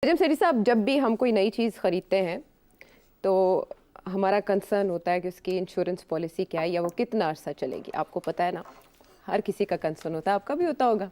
نجم سیٹھی صاحب، جب بھی ہم کوئی نئی چیز خریدتے ہیں تو ہمارا کنسرن ہوتا ہے کہ اس کی انشورنس پالیسی کیا ہے یا وہ کتنا عرصہ چلے گی. آپ کو پتہ ہے نا، ہر کسی کا کنسرن ہوتا ہے، آپ کا بھی ہوتا ہوگا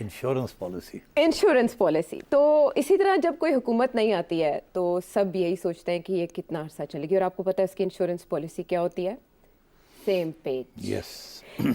انشورنس پالیسی. تو اسی طرح جب کوئی حکومت نہیں آتی ہے تو سب یہی سوچتے ہیں کہ یہ کتنا عرصہ چلے گی، اور آپ کو پتہ ہے اس کی انشورنس پالیسی کیا ہوتی ہے؟ Same page.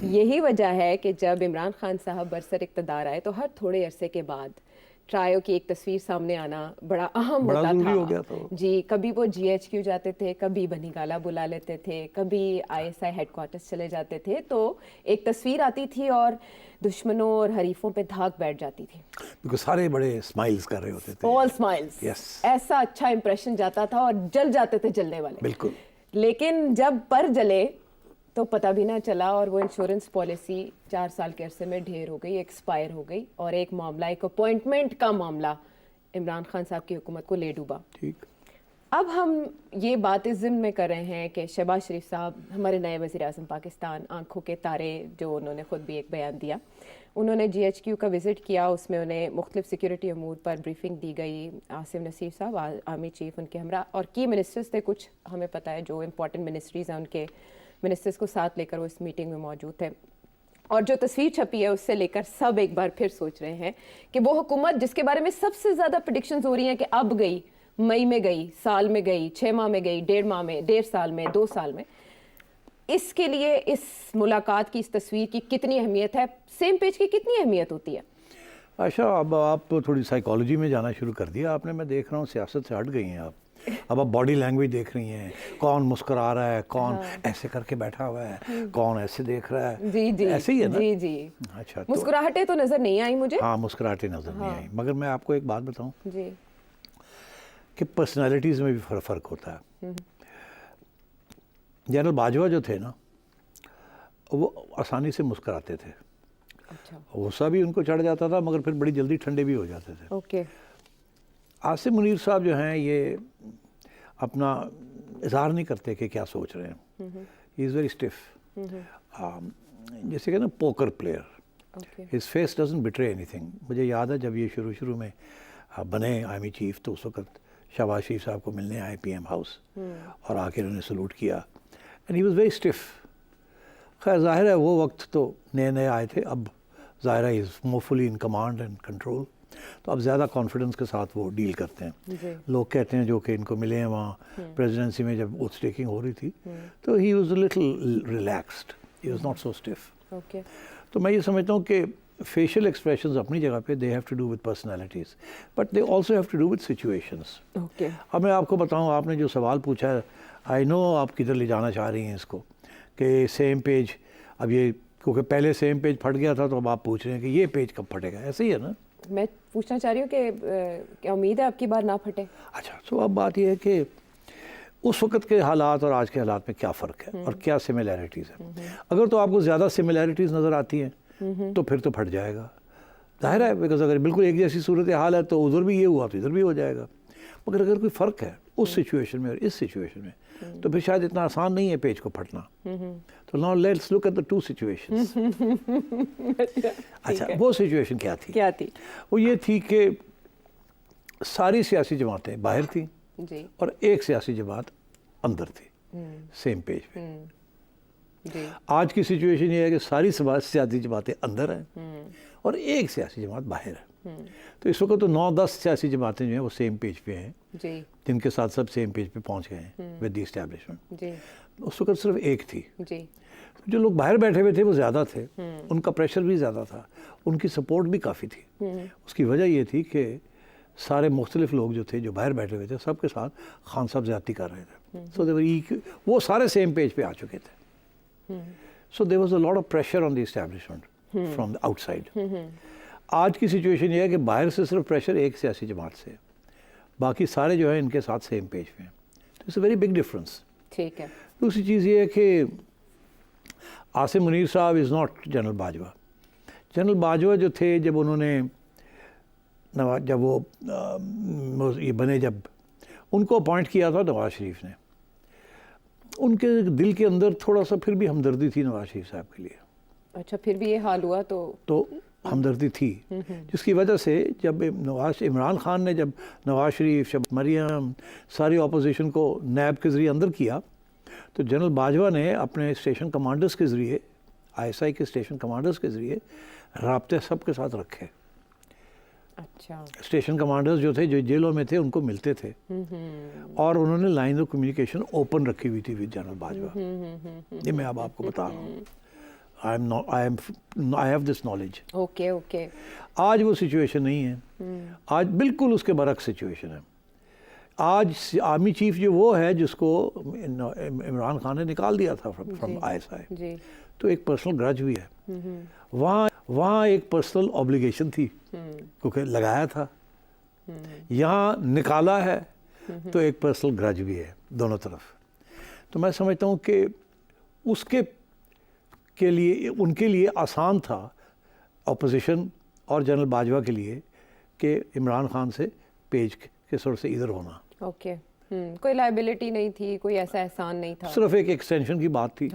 یہی وجہ ہے کہ جب عمران خان صاحب برسر اقتدار آئے تو ہر تھوڑے عرصے کے بعد ٹرائیو کی ایک تصویر سامنے آنا بڑا اہم ہوتا تھا. جی، کبھی وہ جی ایچ کیو جاتے تھے، کبھی بنی گالا بلا لیتے تھے، کبھی I S I had quarters چلے جاتے تھے، تو ایک تصویر آتی تھی اور دشمنوں اور حریفوں پہ دھاک بیٹھ جاتی تھی، کیونکہ سارے بڑے اسمائلز کر رہے ہوتے تھے. آل اسمائلز. ایسا اچھا امپریشن جاتا تھا اور جل جاتے تھے جلنے والے. بالکل. لیکن جب پر جلے تو پتہ بھی نہ چلا، اور وہ انشورنس پالیسی 4 سال کے عرصے میں ڈھیر ہو گئی، ایکسپائر ہو گئی، اور ایک معاملہ، ایک اپوائنٹمنٹ کا معاملہ عمران خان صاحب کی حکومت کو لے ڈوبا. ٹھیک. اب ہم یہ بات اس ضمن میں کر رہے ہیں کہ شہباز شریف صاحب ہمارے نئے وزیر اعظم پاکستان، آنکھوں کے تارے، جو انہوں نے خود بھی ایک بیان دیا، انہوں نے جی ایچ کیو کا وزٹ کیا، اس میں انہیں مختلف سیکیورٹی امور پر بریفنگ دی گئی. عاصم نصیر صاحب آرمی چیف ان کے ہمراہ، اور کی منسٹرز تھے کچھ، ہمیں پتہ ہے جو امپورٹنٹ منسٹریز ہیں ان کے منسٹرز کو ساتھ لے کر وہ اس میٹنگ میں موجود تھے. اور جو تصویر چھپی ہے اس سے لے کر سب ایک بار پھر سوچ رہے ہیں کہ وہ حکومت جس کے بارے میں سب سے زیادہ پریڈکشنز ہو رہی ہیں کہ اب گئی، مئی میں گئی، سال میں گئی، 6 ماہ میں گئی، 1.5 ماہ میں، 1.5 سال میں، 2 سال میں، اس کے لیے اس ملاقات کی، اس تصویر کی کتنی اہمیت ہے؟ سیم پیج کی کتنی اہمیت ہوتی ہے؟ اچھا، اب آپ تھوڑی سائیکالوجی میں جانا شروع کر دیا آپ نے. میں دیکھ رہا ہوں سیاست سے ہٹ گئی ہیں آپ. اب آپ باڈی لینگویج دیکھ رہی ہیں، کون مسکرا رہا ہے، کون ایسے کر کے بیٹھا ہوا ہے، کون ایسے دیکھ رہا ہے. جی جی ایسے ہی ہے نا. جی جی. اچھا، مسکراہٹیں تو نظر نہیں آئی مجھے. ہاں، مسکراہٹیں نظر نہیں آئی، مگر میں آپ کو ایک بات بتاؤں جی کہ پرسنالٹیز میں بھی فرق ہوتا ہے. جنرل باجوہ جو تھے نا، وہ آسانی سے مسکراتے تھے. اچھا. غصہ بھی ان کو چڑھ جاتا تھا مگر پھر بڑی جلدی ٹھنڈے بھی ہو جاتے تھے. اوکے. عاصم منیر صاحب جو ہیں یہ اپنا اظہار نہیں کرتے کہ کیا سوچ رہے ہیں. ہی از ویری اسٹف، جیسے کہ نا poker player. His face doesn't betray اینی تھنگ. مجھے یاد ہے جب یہ شروع میں بنے آرمی چیف تو اس وقت شہباز شریف صاحب کو ملنے آئے پی ایم ہاؤس، اور آ کے انہوں نے سلوٹ کیا، and he was very stuff. خیر ظاہر ہے وہ وقت تو نئے آئے تھے، اب ظاہر ہے از مور فلی ان کمانڈ اینڈ کنٹرول، تو اب زیادہ کانفیڈنس کے ساتھ وہ ڈیل کرتے ہیں. لوگ کہتے ہیں جو کہ ان کو ملے ہیں وہاں پریزیڈنسی میں جب اوتھ ٹیکنگ ہو رہی تھی تو he was a little relaxed, he was not so stuff. تو میں یہ سمجھتا ہوں کہ فیشیل ایکسپریشنز اپنی جگہ پہ they have to do with personalities, but they also have to do with situations. اب میں آپ کو بتاؤں، آپ نے جو سوال پوچھا ہے، آئی نو آپ کدھر لے جانا چاہ رہی ہیں اس کو، کہ سیم پیج، اب یہ کیونکہ پہلے سیم پیج پھٹ گیا تھا تو اب آپ پوچھ رہے ہیں کہ یہ پیج کب پھٹے گا. ایسے ہی ہے نا. میں پوچھنا چاہ رہی ہوں کہ کیا امید ہے اب کی بار نہ پھٹے؟ اچھا، تو اب بات یہ ہے کہ اس وقت کے حالات اور آج کے حالات میں کیا فرق ہے اور کیا سملیرٹیز ہیں. اگر تو آپ کو زیادہ سملیرٹیز نظر آتی ہیں تو پھر تو پھٹ جائے گا، ظاہر ہے، بیکاز اگر بالکل ایک جیسی صورت حال ہے تو ادھر بھی یہ ہوا تو ادھر بھی ہو جائے گا. مگر اگر کوئی فرق ہے اس سچویشن میں اور اس سچویشن میں تو پھر شاید اتنا آسان نہیں ہے پیج کو پھٹنا. تو now let's look at the two situations. اچھا، وہ سچویشن کیا تھی؟ وہ یہ تھی کہ ساری سیاسی جماعتیں باہر تھیں اور ایک سیاسی جماعت اندر تھی سیم پیج پہ. آج کی سچویشن یہ ہے کہ ساری سیاسی جماعتیں اندر ہیں اور ایک سیاسی جماعت باہر ہے. تو اس وقت تو 9-10 سیاسی جماعتیں جو ہیں وہ سیم پیج پہ ہیں، جن کے ساتھ سب سیم پیج پہ پہنچ گئے ہیں ود دی اسٹیبلشمنٹ. اس وقت صرف ایک تھی. جو لوگ باہر بیٹھے ہوئے تھے وہ زیادہ تھے، ان کا پریشر بھی زیادہ تھا، ان کی سپورٹ بھی کافی تھی. اس کی وجہ یہ تھی کہ سارے مختلف لوگ جو تھے جو باہر بیٹھے ہوئے تھے سب کے ساتھ خان صاحب زیادتی کر رہے تھے. سو وہ سارے سیم پیج پہ آ چکے تھے. So there was a lot of pressure on the establishment from the آؤٹ سائڈ. آج کی سچویشن یہ ہے کہ باہر سے صرف پریشر ایک سیاسی جماعت سے، باقی سارے جو ہیں ان کے ساتھ سیم پیج پہ ہیں. It's a very big difference. ٹھیک ہے. دوسری چیز یہ ہے کہ عاصم منیر صاحب is not general Bajwa. General Bajwa جو تھے جب انہوں نے جب وہ یہ بنے، جب ان کو اپوائنٹ کیا تھا نواز شریف نے، ان کے دل کے اندر تھوڑا سا پھر بھی ہمدردی تھی نواز شریف صاحب کے لیے. اچھا، پھر بھی یہ حال ہوا تو ہمدردی تھی، جس کی وجہ سے جب عمران خان نے جب نواز شریف، شب مریم، ساری اپوزیشن کو نیب کے ذریعے اندر کیا، تو جنرل باجوہ نے اپنے اسٹیشن کمانڈرز کے ذریعے، آئی ایس آئی کے اسٹیشن کمانڈرز کے ذریعے رابطے سب کے ساتھ رکھے. اچھا. اسٹیشن کمانڈرز جو تھے، جو جیلوں میں تھے، ان کو ملتے تھے، اور انہوں نے لائن آف کمیونیکیشن اوپن رکھی ہوئی تھی ود جنرل باجوہ. یہ میں اب آپ کو بتا رہا ہوں. I have this knowledge. Okay. آج وہ سچویشن نہیں ہے. آج بالکل اس کے برعکس سچویشن ہے. آج آرمی چیف جو وہ ہے جس کو عمران خان نے نکال دیا تھا فرام آئی ایس آئی، تو ایک پرسنل گرج بھی ہے. وہاں ایک پرسنل اوبلیگیشن تھی کیونکہ لگایا تھا. یہاں نکالا ہے تو ایک پرسنل گرج بھی ہے دونوں طرف. تو میں سمجھتا ہوں کہ اس کے لیے، ان کے لیے آسان تھا اپوزیشن اور جنرل باجوہ کے لیے کہ عمران خان سے پیج کے سر سے ادھر ہونا. اوکے. کوئی لائبلٹی نہیں تھی، کوئی ایسا احسان نہیں تھا، صرف ایک ایکسٹینشن کی بات تھی.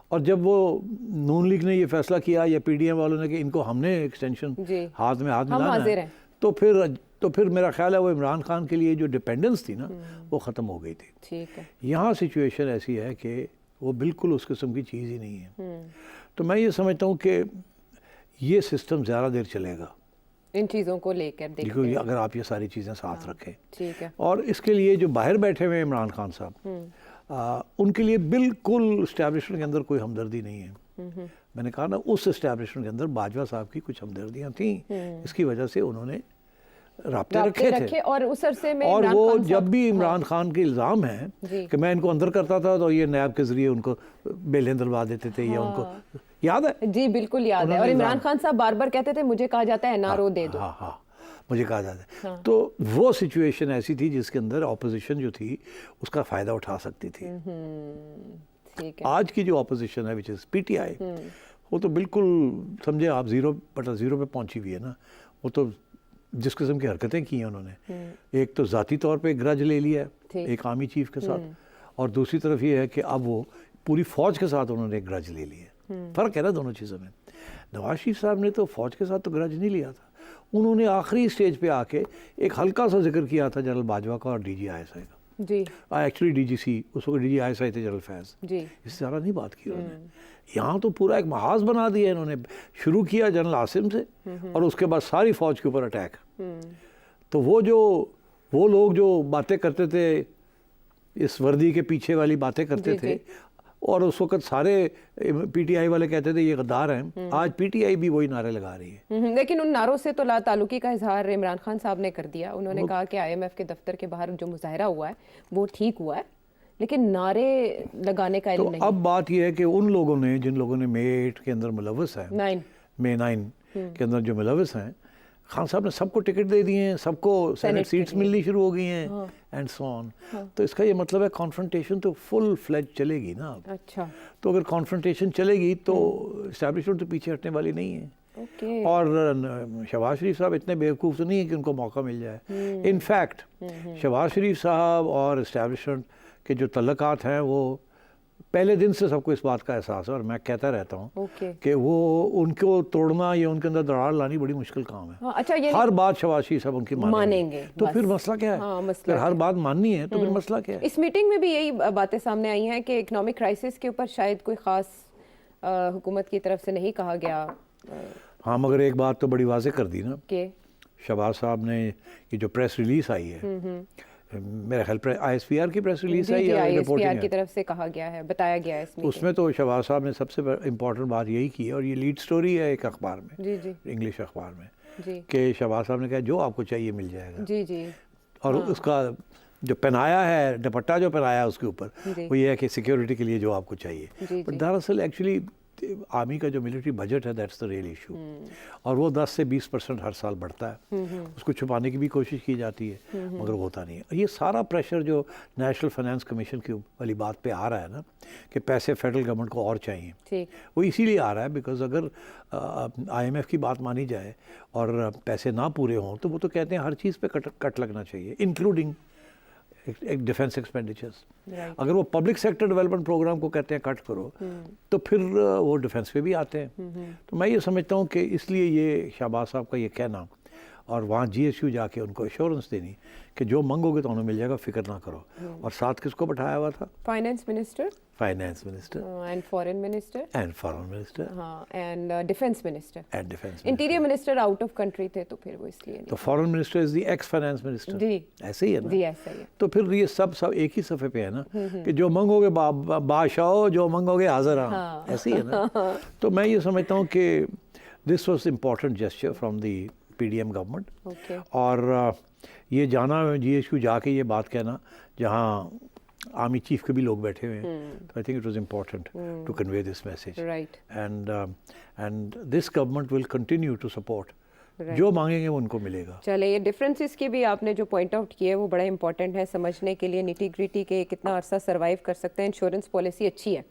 اور جب وہ نون لیگ نے یہ فیصلہ کیا یا پی ڈی ایم والوں نے کہ ان کو ہم نے ایکسٹینشن ہاتھ میں ملانا ہے، تو پھر میرا خیال ہے وہ عمران خان کے لیے جو ڈیپینڈنس تھی نا وہ ختم ہو گئی تھی. ٹھیک ہے. یہاں سچویشن ایسی ہے کہ وہ بالکل اس قسم کی چیز ہی نہیں ہے. تو میں یہ سمجھتا ہوں کہ یہ سسٹم زیادہ دیر چلے گا ان چیزوں کو لے کر، دیکھو اگر آپ یہ ساری چیزیں ساتھ رکھیں. ٹھیک ہے. اور اس کے لیے جو باہر بیٹھے ہوئے عمران خان صاحب، ان کے لیے بالکل اسٹیبلشمنٹ کے اندر کوئی ہمدردی نہیں ہے. میں نے کہا نا، اس اسٹیبلشمنٹ کے اندر باجوہ صاحب کی کچھ ہمدردیاں تھیں، اس کی وجہ سے انہوں نے رابطے رکھے تھے. اور اس عرصے میں اور وہ جب بھی عمران خان کے الزام ہیں کہ میں ان کو اندر کرتا تھا تو یہ نیب کے ذریعے ان کو بیلیں دلوا دیتے تھے، یا ان کو یاد ہے؟ جی بالکل یاد ہے. اور عمران خان صاحب بار بار کہتے تھے مجھے کہا جاتا ہے این آر او دے دو. ہاں مجھے کہا جاتا ہے. تو وہ سچویشن ایسی تھی جس کے اندر اپوزیشن جو تھی اس کا فائدہ اٹھا سکتی تھی. آج کی جو اپوزیشن ہے وچ از پی ٹی آئی، وہ تو بالکل سمجھے آپ 0/0 پہ پہنچی ہوئی ہے نا. وہ تو جس قسم کی حرکتیں کی ہیں انہوں نے، ایک تو ذاتی طور پہ گرج لے لیا ہے ایک آرمی چیف کے ساتھ، اور دوسری طرف یہ ہے کہ اب وہ پوری فوج کے ساتھ انہوں نے ایک گرج لے لیا. فرق ہے نا دونوں چیزوں میں. نواز شریف صاحب نے تو فوج کے ساتھ تو گرج نہیں لیا تھا. انہوں نے آخری سٹیج پہ آ کے ایک ہلکا سا ذکر کیا تھا جنرل باجوہ کا اور D G I S I کا. جی ایکچولی ڈی جی سی، اس وقت D G I S I تھے جنرل فیض. جی اس سے زیادہ نہیں بات کی انہوں نے. یہاں تو پورا ایک محاذ بنا دیا انہوں نے. شروع کیا جنرل عاصم سے، اور اس کے بعد ساری فوج کے اوپر اٹیک. تو وہ لوگ جو باتیں کرتے تھے، اس وردی کے پیچھے والی باتیں کرتے تھے، اور اس وقت سارے پی ٹی آئی والے کہتے تھے یہ غدار ہیں. آج پی ٹی آئی بھی وہی نعرے لگا رہی ہے. لیکن ان نعروں سے تو لا تعلقی کا اظہار عمران خان صاحب نے کر دیا. انہوں نے کہا کہ آئی ایم ایف کے دفتر کے باہر جو مظاہرہ ہوا ہے وہ ٹھیک ہوا ہے، لیکن نعرے لگانے کا علم نہیں. اب بات یہ ہے کہ ان لوگوں نے، جن لوگوں نے مے 8 کے اندر ملوث ہیں، مے 9 کے اندر جو ملوث ہیں، خان صاحب نے سب کو ٹکٹ دے دیے ہیں، سب کو سینٹ سیٹس ملنی شروع ہو گئی ہیں، اینڈ سو آن. تو اس کا یہ مطلب ہے کانفرنٹیشن تو فل فلیج چلے گی نا. اچھا. تو اگر کانفرنٹیشن چلے گی تو اسٹیبلشمنٹ تو پیچھے ہٹنے والی نہیں ہے. اور شہباز شریف صاحب اتنے بیوقوف تو نہیں ہیں کہ ان کو موقع مل جائے. ان فیکٹ شہباز شریف صاحب اور اسٹیبلشمنٹ کے جو تعلقات ہیں وہ پہلے دن سے سب کو اس بات کا احساس ہے، اور میں کہتا رہتا ہوں کہ وہ ان کو توڑنا یا ان کے اندر دراڑ لانی بڑی مشکل کام ہے. اچھا. ہر بات شہباز شریف صاحب ان کی مانیں گے تو پھر مسئلہ کیا ہے؟ اگر ہر بات ماننی ہے تو پھر مسئلہ کیا ہے؟ اس میٹنگ میں بھی یہی باتیں سامنے آئی ہیں کہ اکنامک کرائسس کے اوپر شاید کوئی خاص حکومت کی طرف سے نہیں کہا گیا. ہاں، مگر ایک بات تو بڑی واضح کر دی نا کہ شہباز صاحب نے یہ جو پریس ریلیز آئی ہے، میرا خیال آئی ایس پی آر کی پریس ریلیز ہے یا آئی ایس پی آر کی طرف سے کہا گیا ہے، بتایا گیا ہے اس میں تو شہباز صاحب نے سب سے امپورٹنٹ بات یہی کی ہے، اور یہ لیڈ سٹوری ہے ایک اخبار میں، انگلش اخبار میں، کہ شہباز صاحب نے کہا جو آپ کو چاہیے مل جائے گا. اور اس کا جو پہنایا ہے، دوپٹہ جو پہنایا ہے اس کے اوپر، وہ یہ ہے کہ سیکیورٹی کے لیے جو آپ کو چاہیے. بٹ دراصل ایکچولی آرمی کا جو ملٹری بجٹ ہے دیٹس دا ریئل ایشو، اور وہ 10 سے 20% ہر سال بڑھتا ہے. اس کو چھپانے کی بھی کوشش کی جاتی ہے مگر ہوتا نہیں ہے. یہ سارا پریشر جو نیشنل فائنانس کمیشن کی والی بات پہ آ رہا ہے نا کہ پیسے فیڈرل گورنمنٹ کو اور چاہیے، وہ اسی لیے آ رہا ہے بیکاز اگر آئی ایم ایف کی بات مانی جائے اور پیسے نہ پورے ہوں تو وہ تو کہتے ہیں ہر چیز پہ کٹ لگنا چاہیے، انکلوڈنگ ایک ڈیفینس ایکسپینڈیچرس. Right. اگر وہ پبلک سیکٹر ڈیولپمنٹ پروگرام کو کہتے ہیں کٹ کرو تو پھر وہ ڈیفینس پہ بھی آتے ہیں. تو میں یہ سمجھتا ہوں کہ اس لیے یہ شہباز صاحب کا یہ کہنا اور وہاں جی ایس یو جا کے ان کو ایشورنس دینی کہ جو منگو گے تو انہیں مل جائے گا, فکر نہ کرو. اور ساتھ کس کو بٹھایا ہوا تھا؟ Finance minister finance minister and foreign minister and foreign minister ہاں and defence minister. And defence. Interior minister out of country تھے تو پھر وہ اس لیے تو foreign minister is the ex finance minister. جی ایسے ہی ہے نا. جی ایسا ہی ہے. تو پھر یہ سب ایک ہی صفحے پہ ہے نا کہ جو منگو گے بادشاہ, جو منگو گے حاضر ہاں, ایسے ہی ہے نا. تو میں یہ سمجھتا ہوں کہ this was important gesture from the P D M government. Okay. اور یہ جانا جی ایس یو جا کے یہ بات کہنا جہاں آرمی چیف کے بھی لوگ بیٹھے ہوئے ہیں, تو I think it was important to convey this message. Right. And this government will continue to support. جو مانگیں گے وہ ان کو ملے گا. چلے یہ ڈفرینسز کی بھی آپ نے جو پوائنٹ آؤٹ کیے وہ بڑا امپورٹنٹ ہے سمجھنے کے لیے, نیٹی گریٹی کے کتنا عرصہ سروائیو کر سکتے ہیں. انشورنس پالیسی اچھی ہے.